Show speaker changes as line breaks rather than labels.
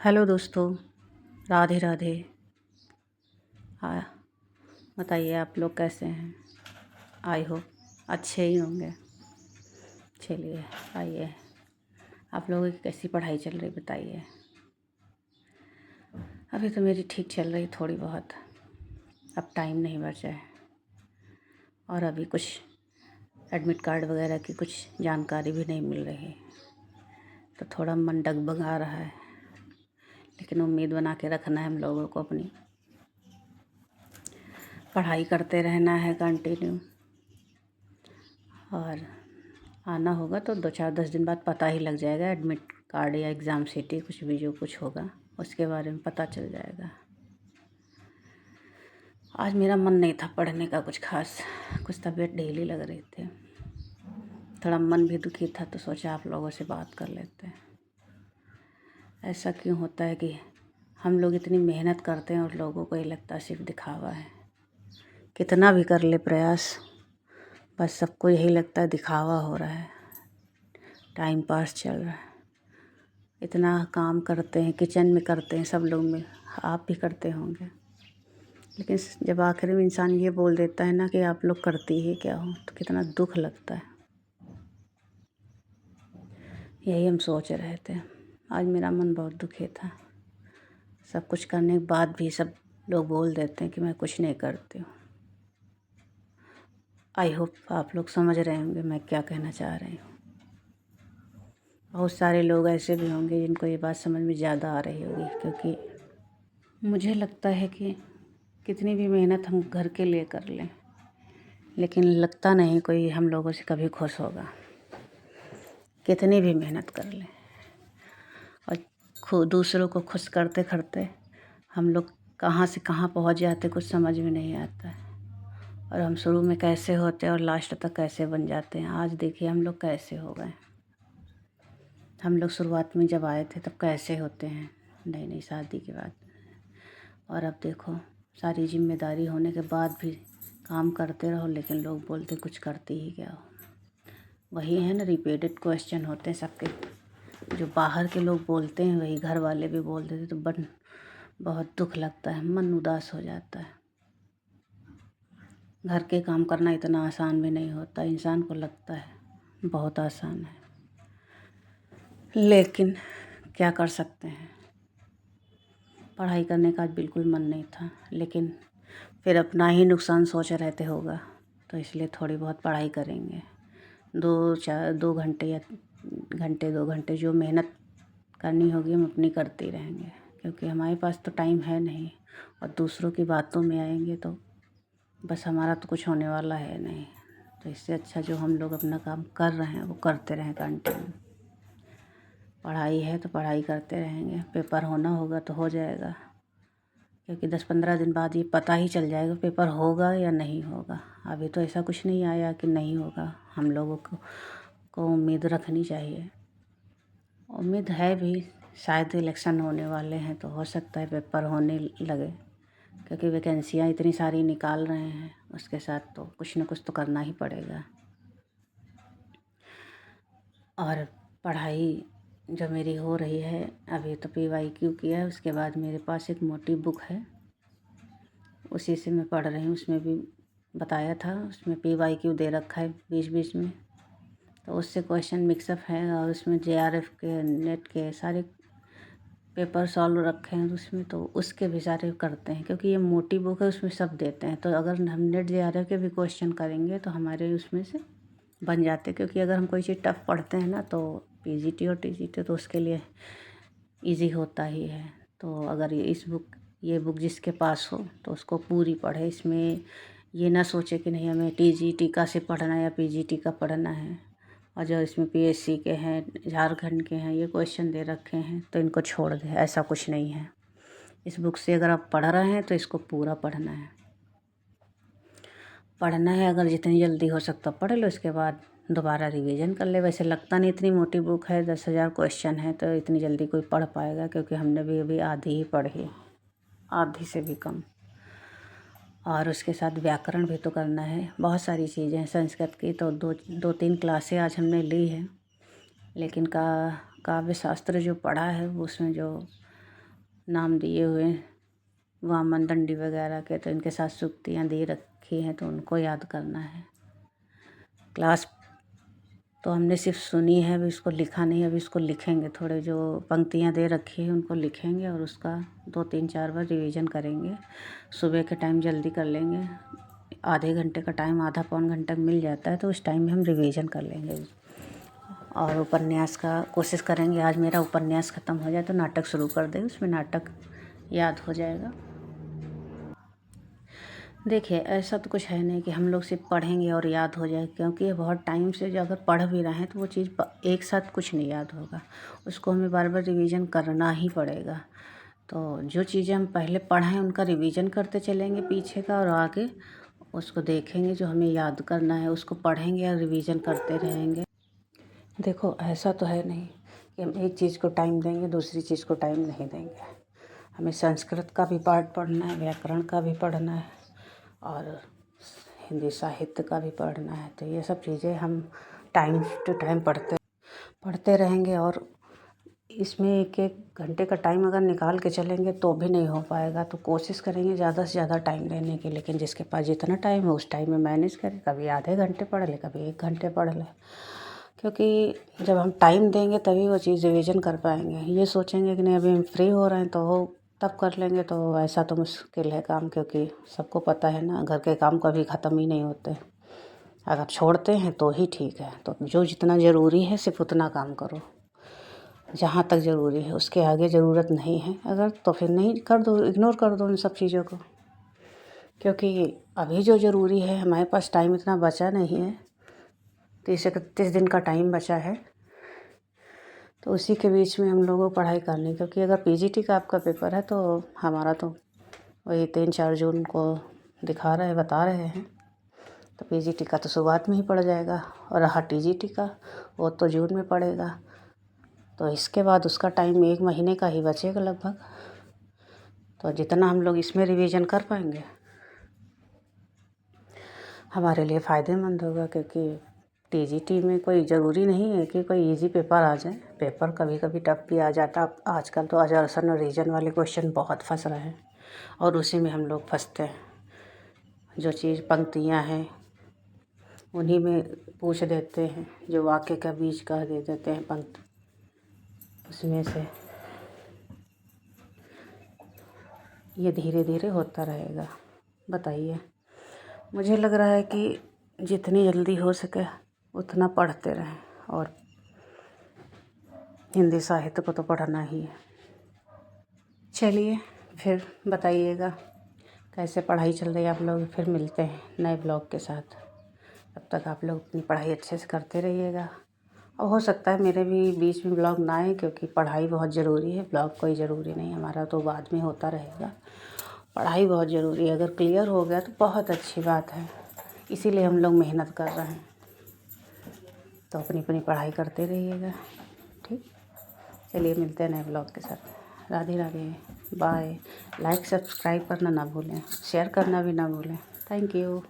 Hello दोस्तों, राधे राधे। हाँ, बताइए आप लोग कैसे हैं। आई होप अच्छे ही होंगे। चलिए आइए, आप लोगों की कैसी पढ़ाई चल रही बताइए। अभी तो मेरी ठीक चल रही थोड़ी बहुत, अब टाइम नहीं बचा है और अभी कुछ एडमिट कार्ड वगैरह की कुछ जानकारी भी नहीं मिल रही, तो थोड़ा मन डगमगा रहा है। लेकिन उम्मीद बना के रखना है हम लोगों को, अपनी पढ़ाई करते रहना है कंटिन्यू। और आना होगा तो 2-4-10 दिन बाद पता ही लग जाएगा, एडमिट कार्ड या एग्ज़ाम सीटी कुछ भी जो कुछ होगा उसके बारे में पता चल जाएगा। आज मेरा मन नहीं था पढ़ने का कुछ खास, कुछ तबीयत ढीली लग रही थी, थोड़ा मन भी दुखी था, तो सोचा आप लोगों से बात कर लेते हैं। ऐसा क्यों होता है कि हम लोग इतनी मेहनत करते हैं और लोगों को ये लगता है सिर्फ दिखावा है। कितना भी कर ले प्रयास, बस सबको यही लगता है दिखावा हो रहा है, टाइम पास चल रहा है। इतना काम करते हैं, किचन में करते हैं सब लोग में, आप भी करते होंगे, लेकिन जब आखिर में इंसान ये बोल देता है ना कि आप लोग करती ही क्या हो, तो कितना दुख लगता है। यही हम सोच रहे थे। आज मेरा मन बहुत दुखी था, सब कुछ करने के बाद भी सब लोग बोल देते हैं कि मैं कुछ नहीं करती हूँ। आई होप आप लोग समझ रहे होंगे मैं क्या कहना चाह रही हूँ। बहुत सारे लोग ऐसे भी होंगे जिनको ये बात समझ में ज़्यादा आ रही होगी, क्योंकि मुझे लगता है कि कितनी भी मेहनत हम घर के लिए कर लें, लेकिन लगता नहीं कोई हम लोगों से कभी खुश होगा। कितनी भी मेहनत कर लें और खुद दूसरों को खुश करते करते हम लोग कहाँ से कहाँ पहुँच जाते कुछ समझ में नहीं आता है। और हम शुरू में कैसे होते और लास्ट तक कैसे बन जाते हैं। आज देखिए हम लोग कैसे हो गए। हम लोग शुरुआत में जब आए थे तब कैसे होते हैं नई नई शादी के बाद, और अब देखो सारी जिम्मेदारी होने के बाद भी काम करते रहो, लेकिन लोग बोलते कुछ करती ही क्या हो। वही है ना, रिपीटेड क्वेश्चन होते हैं सबके, जो बाहर के लोग बोलते हैं वही घर वाले भी बोल देते, तो बहुत दुख लगता है, मन उदास हो जाता है। घर के काम करना इतना आसान भी नहीं होता, इंसान को लगता है बहुत आसान है, लेकिन क्या कर सकते हैं। पढ़ाई करने का बिल्कुल मन नहीं था, लेकिन फिर अपना ही नुकसान सोच रहे थे होगा, तो इसलिए थोड़ी बहुत पढ़ाई करेंगे। 2 घंटे या घंटे 2 घंटे जो मेहनत करनी होगी हम अपनी करते रहेंगे, क्योंकि हमारे पास तो टाइम है नहीं। और दूसरों की बातों में आएंगे तो बस हमारा तो कुछ होने वाला है नहीं। तो इससे अच्छा जो हम लोग अपना काम कर रहे हैं वो करते रहें कंटिन्यू। पढ़ाई है तो पढ़ाई करते रहेंगे, पेपर होना होगा तो हो जाएगा, क्योंकि 10-15 दिन बाद ये पता ही चल जाएगा पेपर होगा या नहीं होगा। अभी तो ऐसा कुछ नहीं आया कि नहीं होगा। हम लोगों को उम्मीद रखनी चाहिए। उम्मीद है भी, शायद इलेक्शन होने वाले हैं तो हो सकता है पेपर होने लगे, क्योंकि वैकेंसियाँ इतनी सारी निकाल रहे हैं, उसके साथ तो कुछ न कुछ तो करना ही पड़ेगा। और पढ़ाई जो मेरी हो रही है अभी तो PYQ किया है, उसके बाद मेरे पास एक मोटी बुक है, उसी से मैं पढ़ रही हूँ। उसमें भी बताया था, उसमें PYQ दे रखा है बीच बीच में, तो उससे क्वेश्चन मिक्सअप है, और उसमें JRF के नेट के सारे पेपर सॉल्व रखे हैं उसमें, तो उसके भी सारे करते हैं, क्योंकि ये मोटी बुक है, उसमें सब देते हैं। तो अगर हम नेट JRF के भी क्वेश्चन करेंगे तो हमारे उसमें से बन जाते, क्योंकि अगर हम कोई चीज़ टफ पढ़ते हैं ना तो PGT और TGT तो उसके लिए इजी होता ही है। तो अगर ये बुक जिसके पास हो तो उसको पूरी पढ़े। इसमें ये ना सोचे कि नहीं हमें TGT का से पढ़ना है या PGT का पढ़ना है, और जो इसमें PSC के हैं, झारखंड के हैं, ये क्वेश्चन दे रखे हैं तो इनको छोड़ दें, ऐसा कुछ नहीं है। इस बुक से अगर आप पढ़ रहे हैं तो इसको पूरा पढ़ना है। अगर जितनी जल्दी हो सकता पढ़ लो, इसके बाद दोबारा रिवीजन कर ले। वैसे लगता नहीं, इतनी मोटी बुक है, 10,000 क्वेश्चन है, तो इतनी जल्दी कोई पढ़ पाएगा, क्योंकि हमने भी अभी आधी ही पढ़ी, आधी से भी कम। और उसके साथ व्याकरण भी तो करना है, बहुत सारी चीज़ें हैं। संस्कृत की तो 2-3 क्लासें आज हमने ली हैं, लेकिन काव्य शास्त्र जो पढ़ा है वो उसमें जो नाम दिए हुए वामन दंडी वगैरह के, तो इनके साथ सूक्तियाँ दे रखी हैं तो उनको याद करना है। क्लास तो हमने सिर्फ सुनी है, अभी इसको लिखा नहीं। अभी इसको लिखेंगे, थोड़े जो पंक्तियाँ दे रखी हैं उनको लिखेंगे और उसका 2-3-4 बार रिवीजन करेंगे। सुबह के टाइम जल्दी कर लेंगे, आधे घंटे का टाइम, आधा पौन घंटा मिल जाता है, तो उस टाइम में हम रिवीजन कर लेंगे। और उपन्यास का कोशिश करेंगे, आज मेरा उपन्यास ख़त्म हो जाए तो नाटक शुरू कर दें, उसमें नाटक याद हो जाएगा। देखिए, ऐसा तो कुछ है नहीं कि हम लोग सिर्फ पढ़ेंगे और याद हो जाए, क्योंकि ये बहुत टाइम से जो अगर पढ़ भी रहे हैं तो वो चीज़ एक साथ कुछ नहीं याद होगा, उसको हमें बार बार रिवीजन करना ही पड़ेगा। तो जो चीज़ें हम पहले पढ़ें उनका रिवीजन करते चलेंगे पीछे का, और आगे उसको देखेंगे, जो हमें याद करना है उसको पढ़ेंगे और रिवीजन करते रहेंगे। देखो, ऐसा तो है नहीं कि हम एक चीज़ को टाइम देंगे, दूसरी चीज़ को टाइम नहीं देंगे। हमें संस्कृत का भी पाठ पढ़ना है, व्याकरण का भी पढ़ना है और हिंदी साहित्य का भी पढ़ना है। तो ये सब चीज़ें हम टाइम टू टाइम पढ़ते रहेंगे, और इसमें 1-1 घंटे का टाइम अगर निकाल के चलेंगे तो भी नहीं हो पाएगा। तो कोशिश करेंगे ज़्यादा से ज़्यादा टाइम देने की, लेकिन जिसके पास जितना टाइम है उस टाइम में मैनेज करें। कभी आधे घंटे पढ़ ले, कभी 1 घंटे पढ़ ले, क्योंकि जब हम टाइम देंगे तभी वो चीज़ रिवीजन कर पाएंगे। ये सोचेंगे कि नहीं अभी हम फ्री हो रहे हैं तो तब कर लेंगे, तो ऐसा तो मुश्किल है काम, क्योंकि सबको पता है ना, घर के काम कभी ख़त्म ही नहीं होते। अगर छोड़ते हैं तो ही ठीक है। तो जो जितना ज़रूरी है सिर्फ उतना काम करो, जहाँ तक ज़रूरी है, उसके आगे ज़रूरत नहीं है अगर, तो फिर नहीं कर दो, इग्नोर कर दो इन सब चीज़ों को। क्योंकि अभी जो ज़रूरी है, हमारे पास टाइम इतना बचा नहीं है, 30-31 दिन का टाइम बचा है, तो उसी के बीच में हम लोगों को पढ़ाई करनी। क्योंकि अगर पीजीटी का आपका पेपर है तो हमारा तो वही 3-4 जून को दिखा रहे, बता रहे हैं, तो पीजीटी का तो शुरुआत में ही पड़ जाएगा। और रहा टीजीटी का, वो तो जून में पड़ेगा। तो इसके बाद उसका टाइम 1 महीने का ही बचेगा लगभग। तो जितना हम लोग इसमें रिवीजन कर पाएंगे हमारे लिए फ़ायदेमंद होगा, क्योंकि टीजीटी में कोई ज़रूरी नहीं है कि कोई इजी पेपर आ जाए। पेपर कभी कभी टफ भी आ जाता। आजकल तो अजर्सन और रीजन वाले क्वेश्चन बहुत फंस रहे हैं, और उसी में हम लोग फंसते हैं। जो चीज़ पंक्तियाँ हैं उन्हीं में पूछ देते हैं, जो वाक्य का बीच कह दे देते हैं पंक्ति, उसमें से ये धीरे धीरे होता रहेगा। बताइए, मुझे लग रहा है कि जितनी जल्दी हो सके उतना पढ़ते रहें, और हिंदी साहित्य को तो पढ़ना ही है। चलिए, फिर बताइएगा कैसे पढ़ाई चल रही है आप लोग। फिर मिलते हैं नए ब्लॉग के साथ। तब तक आप लोग अपनी पढ़ाई अच्छे से करते रहिएगा। और हो सकता है मेरे भी बीच में ब्लॉग ना आए, क्योंकि पढ़ाई बहुत ज़रूरी है। ब्लॉग कोई ज़रूरी नहीं, हमारा तो बाद में होता रहेगा। पढ़ाई बहुत ज़रूरी है, अगर क्लियर हो गया तो बहुत अच्छी बात है। इसीलिए हम लोग मेहनत कर रहे हैं। तो अपनी अपनी पढ़ाई करते रहिएगा, ठीक। चलिए, मिलते हैं नए ब्लॉग के साथ। Radhe Radhe, bye. Like subscribe करना ना भूलें, शेयर करना भी ना भूलें। Thank you.